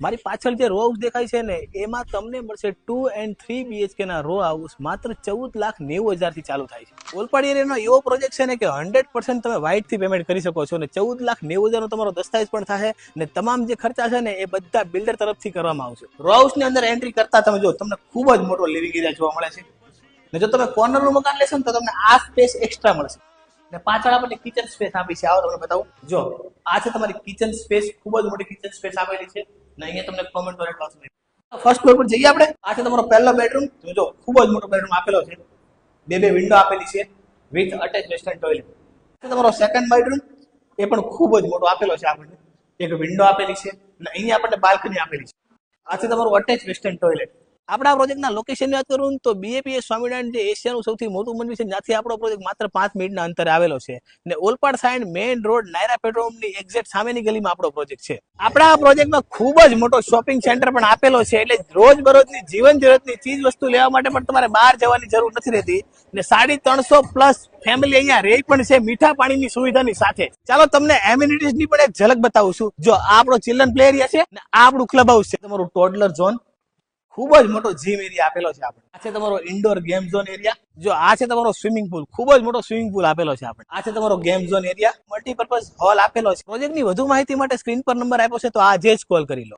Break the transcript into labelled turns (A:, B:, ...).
A: મારી પાછળ જે રો હાઉસ દેખાય છે ને એમાં તમને મળશે 2 and 3 BHK ના રો હાઉસ માત્ર 14,90,000 થી ચાલુ થાય છે। ઓલપાડ એરિયાનો એવો પ્રોજેક્ટ છે ને કે 100% તમે વ્હાઇટ થી પેમેન્ટ કરી શકો છો અને 14,90,000 નો તમારો દસ્તાવેજ પણ થશે અને તમામ જે ખર્ચા છે ને એ બધા બિલ્ડર તરફથી કરવામાં આવશે। રો હાઉસ ની અંદર એન્ટ્રી કરતા તમે જો તમને ખૂબ જ મોટો લિવિંગ એરિયા જોવા મળે છે ને જો તમે કોર્નર નું મકાન લેશો ને તો તમને આ સ્પેસ એક્સ્ટ્રા મળશે ને પાછળ આપણને કિચન સ્પેસ આપી છે। આવો તમને બતાવું, જો આ છે તમારી કિચન સ્પેસ, ખૂબ જ મોટી કિચન સ્પેસ આપેલી છે ને અહીંયા તમને કોમેન્ટ પર એટલા સુધી ફર્સ્ટ ફ્લોર પર જઈએ આપણે। આ છે તમારો પહેલો બેડરૂમ, જો ખૂબ જ મોટો બેડરૂમ આપેલો છે, બે વિન્ડો આપેલી છે વિથ અટેચ વેસ્ટર્ન ટોયલેટ। આ છે તમારો સેકન્ડ બેડરૂમ, એ પણ ખૂબ જ મોટો આપેલો છે, આપણને એક વિન્ડો આપેલી છે અને અહીંયા આપણને બાલ્કની આપેલી છે। આ છે તમારું અટેચ વેસ્ટર્ન ટોયલેટ। આપણા પ્રોજેક્ટના લોકેશનની વાત કરું તો BAPS સ્વામિનારાયણ જે એશિયાનું સૌથી મોટું મંદિર છે ત્યાંથી આપણો પ્રોજેક્ટ માત્ર 5 મિનિટના અંતરે આવેલો છે ને Olpad side main road Nayara પેટ્રોલની એક્ઝેક્ટ સામેની ગલીમાં આપણો પ્રોજેક્ટ છે। આપણા પ્રોજેક્ટમાં ખૂબ જ મોટો શોપિંગ સેન્ટર પણ આપેલો છે એટલે રોજબરોજની જીવન જરૂરિયાતની ચીજ વસ્તુ લેવા માટે પણ તમારે બહાર જવાની જરૂર નથી રહેતી ને 350+ ફેમિલી અહીંયા રહે પણ છે મીઠા પાણીની સુવિધાની સાથે। ચાલો તમને એમ્યુનિટીઝ ની પણ એક ઝલક બતાવું છું। જો આ આપણો ચિલ્ડ્રન પ્લે એરિયા છે ને આ આપણું ક્લબ હાઉસ છે, તમારું ટોડલર ઝોન, ખૂબ જ મોટો જીમ એરિયા આપેલો છે આપણે। આ છે તમારો ઇન્ડોર ગેમ ઝોન એરિયા, જો આ છે તમારો સ્વિમિંગ પુલ, ખૂબ જ મોટો સ્વિમિંગ પુલ આપેલો છે આપણે। આ છે તમારો game zone area, multipurpose hall આપેલો છે। પ્રોજેક્ટની વધુ માહિતી માટે સ્ક્રીન પર નંબર આપ્યો છે તો આજે જ કોલ કરી લો।